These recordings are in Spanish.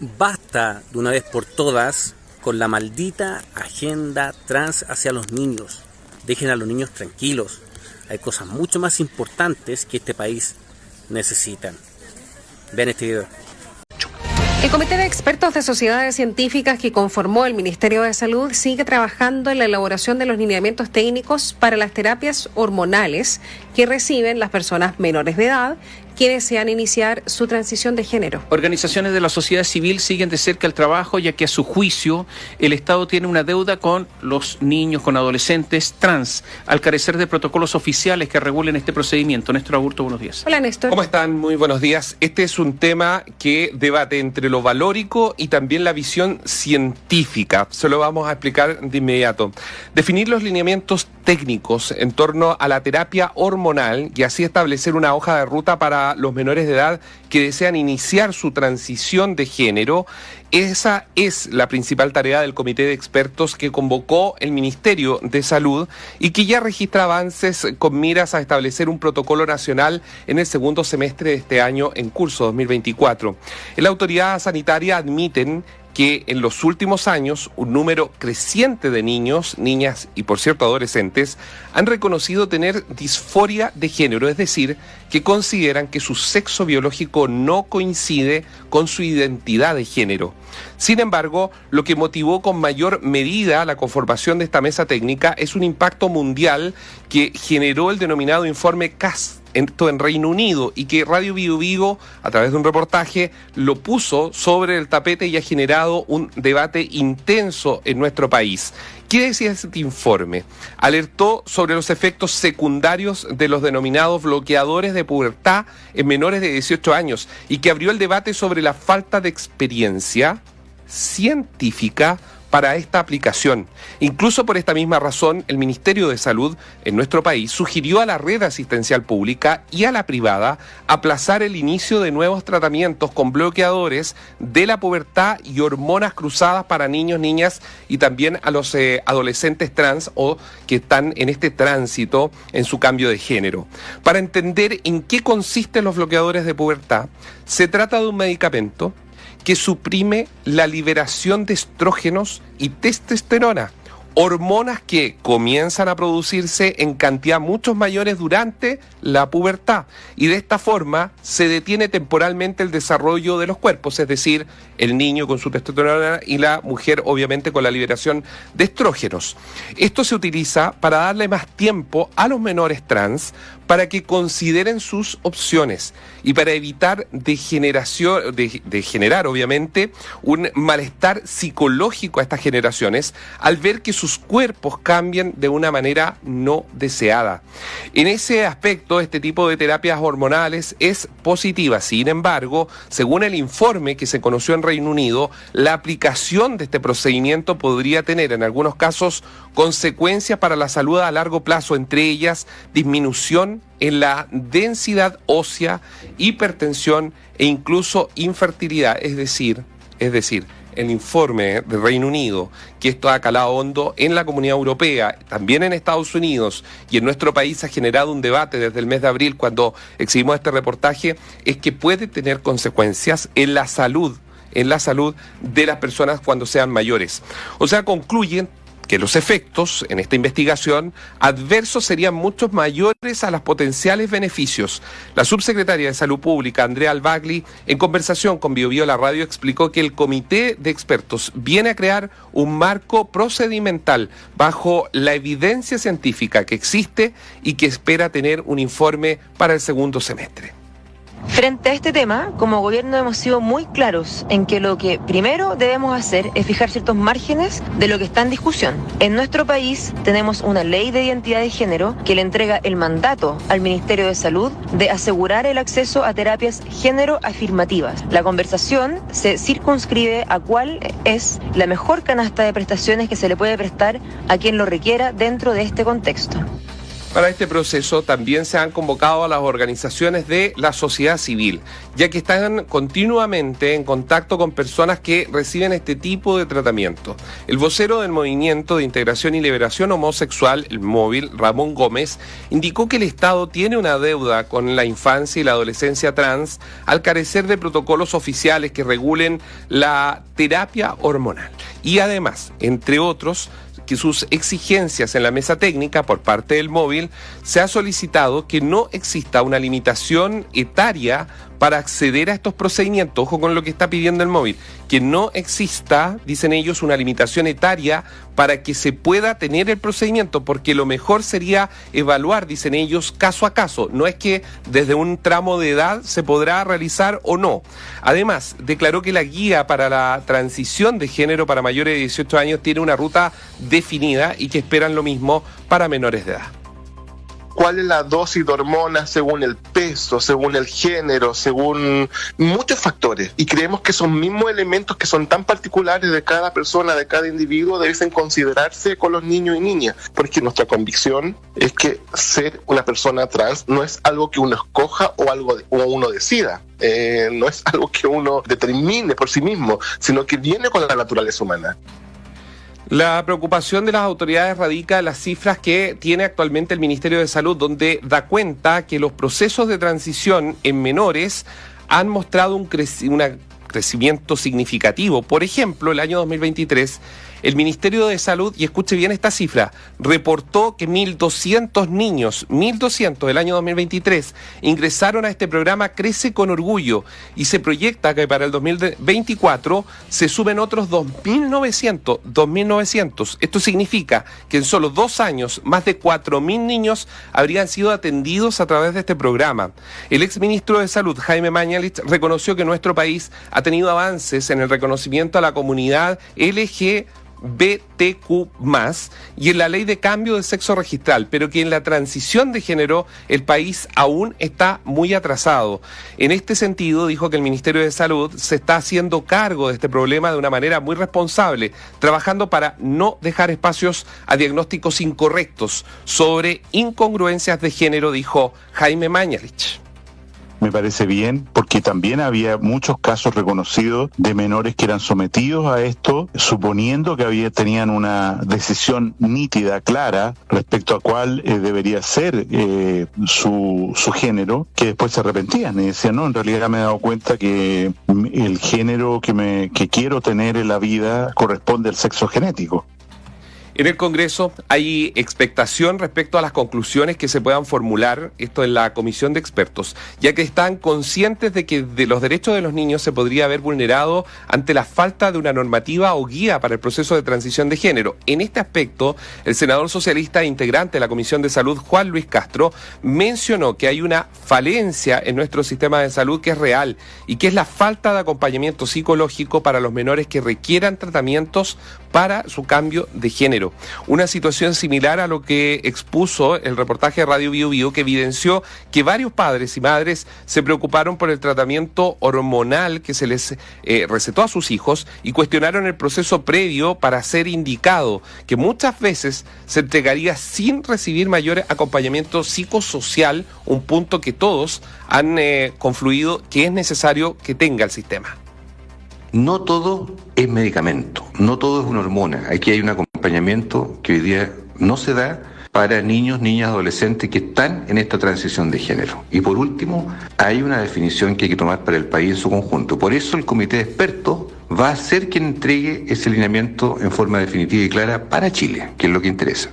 Basta de una vez por todas con la maldita agenda trans hacia los niños. Dejen a los niños tranquilos. Hay cosas mucho más importantes que este país necesita. Vean este video. El Comité de Expertos de Sociedades Científicas que conformó el Ministerio de Salud sigue trabajando en la elaboración de los lineamientos técnicos para las terapias hormonales que reciben las personas menores de edad que desean iniciar su transición de género. Organizaciones de la sociedad civil siguen de cerca el trabajo, ya que a su juicio el Estado tiene una deuda con los niños, con adolescentes trans, al carecer de protocolos oficiales que regulen este procedimiento. Néstor Aburto, buenos días. Hola, Néstor. ¿Cómo están? Muy buenos días. Este es un tema que debate entre lo valórico y también la visión científica. Se lo vamos a explicar de inmediato. Definir los lineamientos técnicos en torno a la terapia hormonal y así establecer una hoja de ruta para los menores de edad que desean iniciar su transición de género. Esa es la principal tarea del comité de expertos que convocó el Ministerio de Salud y que ya registra avances con miras a establecer un protocolo nacional en el segundo semestre de este año en curso 2024. En la autoridad sanitaria admiten que en los últimos años un número creciente de niños, niñas y por cierto adolescentes han reconocido tener disforia de género, es decir, que consideran que su sexo biológico no coincide con su identidad de género. Sin embargo, lo que motivó con mayor medida la conformación de esta mesa técnica es un impacto mundial que generó el denominado informe CAS, esto en Reino Unido, y que Radio Bio Vigo, a través de un reportaje, lo puso sobre el tapete y ha generado un debate intenso en nuestro país. ¿Qué decía este informe? Alertó sobre los efectos secundarios de los denominados bloqueadores de pubertad en menores de 18 años y que abrió el debate sobre la falta de experiencia científica para esta aplicación. Incluso por esta misma razón, el Ministerio de Salud en nuestro país sugirió a la red asistencial pública y a la privada aplazar el inicio de nuevos tratamientos con bloqueadores de la pubertad y hormonas cruzadas para niños, niñas y también a los adolescentes trans o que están en este tránsito en su cambio de género. Para entender en qué consisten los bloqueadores de pubertad, se trata de un medicamento que suprime la liberación de estrógenos y testosterona, hormonas que comienzan a producirse en cantidad mucho mayores durante la pubertad, y de esta forma se detiene temporalmente el desarrollo de los cuerpos, es decir, el niño con su testosterona y la mujer obviamente con la liberación de estrógenos. Esto se utiliza para darle más tiempo a los menores trans para que consideren sus opciones y para evitar de generar obviamente un malestar psicológico a estas generaciones al ver que sus cuerpos cambian de una manera no deseada. En ese aspecto, este tipo de terapias hormonales es positiva. Sin embargo, según el informe que se conoció en Reino Unido, la aplicación de este procedimiento podría tener en algunos casos consecuencias para la salud a largo plazo, entre ellas disminución en la densidad ósea, hipertensión e incluso infertilidad. Es decir, el informe del Reino Unido, que esto ha calado hondo en la Comunidad Europea, también en Estados Unidos y en nuestro país ha generado un debate desde el mes de abril cuando exhibimos este reportaje, es que puede tener consecuencias en la salud de las personas cuando sean mayores. O sea, concluyen que los efectos en esta investigación adversos serían mucho mayores a los potenciales beneficios. La subsecretaria de Salud Pública, Andrea Albagli, en conversación con Bio Bio La Radio, explicó que el comité de expertos viene a crear un marco procedimental bajo la evidencia científica que existe y que espera tener un informe para el segundo semestre. Frente a este tema, como gobierno hemos sido muy claros en que lo que primero debemos hacer es fijar ciertos márgenes de lo que está en discusión. En nuestro país tenemos una ley de identidad de género que le entrega el mandato al Ministerio de Salud de asegurar el acceso a terapias género afirmativas. La conversación se circunscribe a cuál es la mejor canasta de prestaciones que se le puede prestar a quien lo requiera dentro de este contexto. Para este proceso también se han convocado a las organizaciones de la sociedad civil, ya que están continuamente en contacto con personas que reciben este tipo de tratamiento. El vocero del Movimiento de Integración y Liberación Homosexual, el MOVIL, Ramón Gómez, indicó que el Estado tiene una deuda con la infancia y la adolescencia trans al carecer de protocolos oficiales que regulen la terapia hormonal. Y además, entre otros, que sus exigencias en la mesa técnica por parte del MOVIL, se ha solicitado que no exista una limitación etaria para acceder a estos procedimientos. Ojo con lo que está pidiendo el MOVIL, que no exista, dicen ellos, una limitación etaria para que se pueda tener el procedimiento, porque lo mejor sería evaluar, dicen ellos, caso a caso. No es que desde un tramo de edad se podrá realizar o no. Además, declaró que la guía para la transición de género para mayores de 18 años tiene una ruta definida y que esperan lo mismo para menores de edad. ¿Cuál es la dosis de hormonas según el peso, según el género, según muchos factores? Y creemos que esos mismos elementos que son tan particulares de cada persona, de cada individuo, deben considerarse con los niños y niñas. Porque nuestra convicción es que ser una persona trans no es algo que uno escoja o uno decida. No es algo que uno determine por sí mismo, sino que viene con la naturaleza humana. La preocupación de las autoridades radica en las cifras que tiene actualmente el Ministerio de Salud, donde da cuenta que los procesos de transición en menores han mostrado un crecimiento significativo. Por ejemplo, el año 2023, el Ministerio de Salud, y escuche bien esta cifra, reportó que 1.200 niños, 1.200 del año 2023, ingresaron a este programa Crece con Orgullo, y se proyecta que para el 2024 se suben otros 2.900. Esto significa que en solo 2 años, más de 4.000 niños habrían sido atendidos a través de este programa. El exministro de Salud, Jaime Mañalich, reconoció que nuestro país ha tenido avances en el reconocimiento a la comunidad LGBTQ+, y en la ley de cambio de sexo registral, pero que en la transición de género el país aún está muy atrasado. En este sentido, dijo que el Ministerio de Salud se está haciendo cargo de este problema de una manera muy responsable, trabajando para no dejar espacios a diagnósticos incorrectos sobre incongruencias de género, dijo Jaime Mañalich. Me parece bien, porque también había muchos casos reconocidos de menores que eran sometidos a esto, suponiendo que tenían una decisión nítida, clara, respecto a cuál debería ser su género, que después se arrepentían y decían, no, en realidad me he dado cuenta que el género que quiero tener en la vida corresponde al sexo genético. En el Congreso hay expectación respecto a las conclusiones que se puedan formular, esto en la comisión de expertos, ya que están conscientes de que de los derechos de los niños se podría haber vulnerado ante la falta de una normativa o guía para el proceso de transición de género. En este aspecto, el senador socialista e integrante de la Comisión de Salud, Juan Luis Castro, mencionó que hay una falencia en nuestro sistema de salud que es real y que es la falta de acompañamiento psicológico para los menores que requieran tratamientos para su cambio de género. Una situación similar a lo que expuso el reportaje de Radio Bio Bio, que evidenció que varios padres y madres se preocuparon por el tratamiento hormonal que se les recetó a sus hijos y cuestionaron el proceso previo para ser indicado, que muchas veces se entregaría sin recibir mayor acompañamiento psicosocial, un punto que todos han confluido que es necesario que tenga el sistema. No todo es medicamento, no todo es una hormona. Aquí hay un acompañamiento que hoy día no se da para niños, niñas, adolescentes que están en esta transición de género. Y por último, hay una definición que hay que tomar para el país en su conjunto. Por eso el comité de expertos va a ser quien entregue ese lineamiento en forma definitiva y clara para Chile, que es lo que interesa.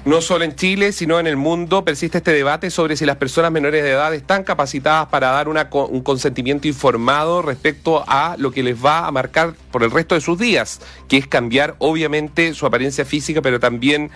No solo en Chile, sino en el mundo persiste este debate sobre si las personas menores de edad están capacitadas para dar un consentimiento informado respecto a lo que les va a marcar por el resto de sus días, que es cambiar obviamente su apariencia física, pero también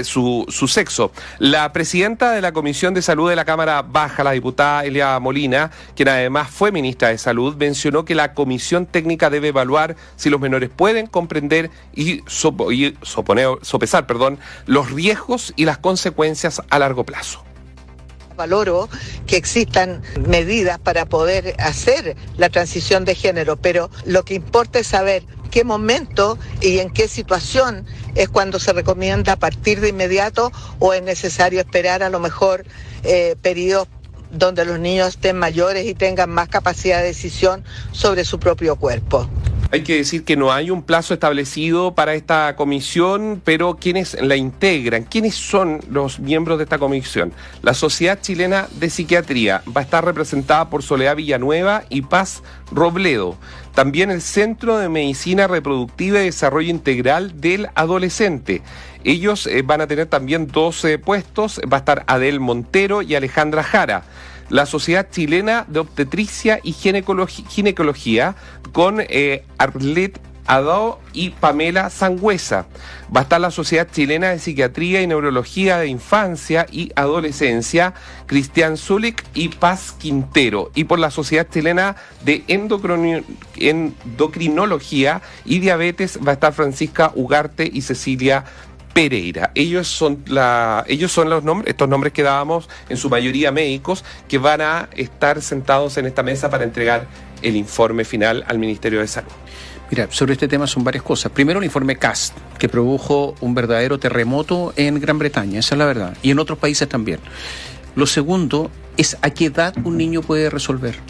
su sexo. La presidenta de la Comisión de Salud de la Cámara Baja, la diputada Elia Molina, quien además fue ministra de Salud, mencionó que la comisión técnica debe evaluar si los menores pueden comprender y sopesar los riesgos y las consecuencias a largo plazo. Valoro que existan medidas para poder hacer la transición de género, pero lo que importa es saber qué momento y en qué situación es cuando se recomienda partir de inmediato o es necesario esperar a lo mejor periodos donde los niños estén mayores y tengan más capacidad de decisión sobre su propio cuerpo. Hay que decir que no hay un plazo establecido para esta comisión, pero ¿quiénes la integran? ¿Quiénes son los miembros de esta comisión? La Sociedad Chilena de Psiquiatría va a estar representada por Soledad Villanueva y Paz Robledo. También el Centro de Medicina Reproductiva y Desarrollo Integral del Adolescente. Ellos van a tener también 12 puestos, va a estar Adel Montero y Alejandra Jara. La Sociedad Chilena de Obstetricia y Ginecología con Arlet Adao y Pamela Sangüesa. Va a estar la Sociedad Chilena de Psiquiatría y Neurología de Infancia y Adolescencia, Cristian Zulik y Paz Quintero. Y por la Sociedad Chilena de Endocrinología y Diabetes va a estar Francisca Ugarte y Cecilia Pereira. Ellos son los nombres, estos nombres que dábamos, en su mayoría médicos, que van a estar sentados en esta mesa para entregar el informe final al Ministerio de Salud. Mira, sobre este tema son varias cosas. Primero, el informe CAST, que produjo un verdadero terremoto en Gran Bretaña, esa es la verdad, y en otros países también. Lo segundo es a qué edad un niño puede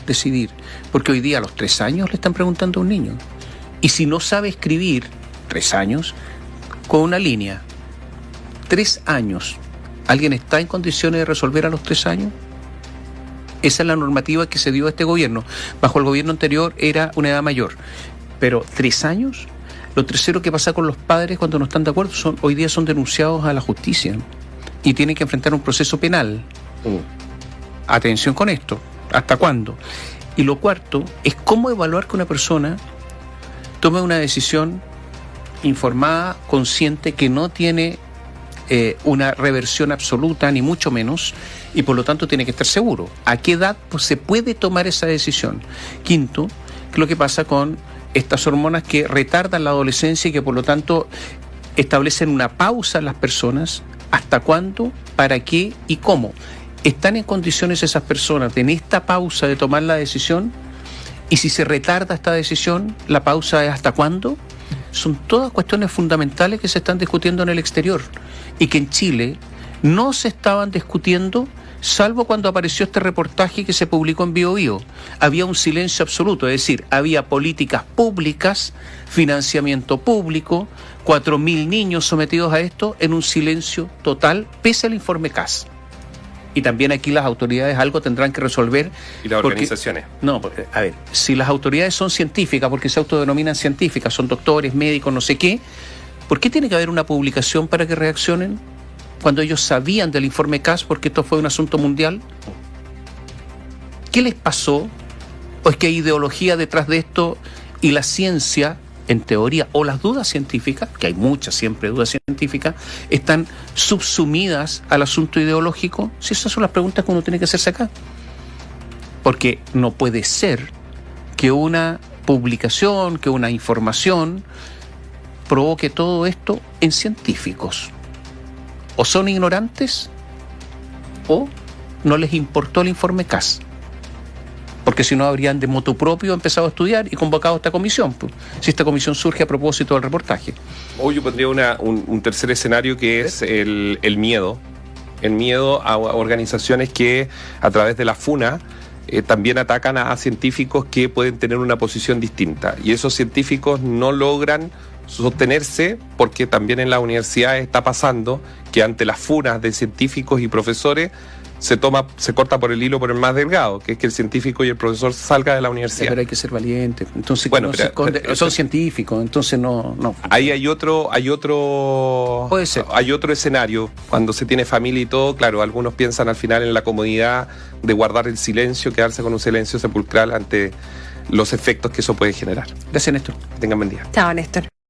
decidir, porque hoy día a los 3 años le están preguntando a un niño. Y si no sabe escribir, 3 años, con una línea, 3 años, ¿alguien está en condiciones de resolver a los 3 años? Esa es la normativa que se dio a este gobierno. Bajo el gobierno anterior era una edad mayor. Pero 3 años, lo tercero que pasa con los padres cuando no están de acuerdo, hoy día son denunciados a la justicia y tienen que enfrentar un proceso penal. Atención con esto, ¿hasta cuándo? Y lo cuarto es cómo evaluar que una persona tome una decisión informada, consciente, que no tiene una reversión absoluta, ni mucho menos, y por lo tanto tiene que estar seguro. ¿A qué edad se puede tomar esa decisión? Quinto, ¿qué es lo que pasa con estas hormonas que retardan la adolescencia y que por lo tanto establecen una pausa en las personas? ¿Hasta cuándo? ¿Para qué? ¿Y cómo? ¿Están en condiciones esas personas en esta pausa de tomar la decisión? Y si se retarda esta decisión, ¿la pausa es hasta cuándo? Son todas cuestiones fundamentales que se están discutiendo en el exterior y que en Chile no se estaban discutiendo, salvo cuando apareció este reportaje que se publicó en BioBio. Había un silencio absoluto, es decir, había políticas públicas, financiamiento público, 4.000 niños sometidos a esto en un silencio total, pese al informe CAS. Y también aquí las autoridades algo tendrán que resolver. ¿Y las organizaciones? No, a ver, si las autoridades son científicas, porque se autodenominan científicas, son doctores, médicos, no sé qué, ¿por qué tiene que haber una publicación para que reaccionen? Cuando ellos sabían del informe CAS, porque esto fue un asunto mundial. ¿Qué les pasó? ¿O es que hay ideología detrás de esto y la ciencia, en teoría, o las dudas científicas, que hay muchas siempre dudas científicas, están subsumidas al asunto ideológico? Si esas son las preguntas que uno tiene que hacerse acá. Porque no puede ser que una publicación, que una información provoque todo esto en científicos. O son ignorantes o no les importó el informe CAS. Porque si no habrían de motu propio empezado a estudiar y convocado esta comisión, pues, si esta comisión surge a propósito del reportaje. Hoy yo pondría un tercer escenario que es el miedo. El miedo a organizaciones que a través de la FUNA también atacan a científicos que pueden tener una posición distinta. Y esos científicos no logran sostenerse porque también en la universidad está pasando que ante las funas de científicos y profesores se corta por el hilo por el más delgado, que es que el científico y el profesor salga de la universidad. Pero hay que ser valiente. Entonces, bueno, son científicos, entonces no. Ahí hay otro Puede ser. Hay otro escenario. Cuando se tiene familia y todo, claro, algunos piensan al final en la comodidad de guardar el silencio, quedarse con un silencio sepulcral ante los efectos que eso puede generar. Gracias, Néstor. Tengan buen día. Chao, Néstor.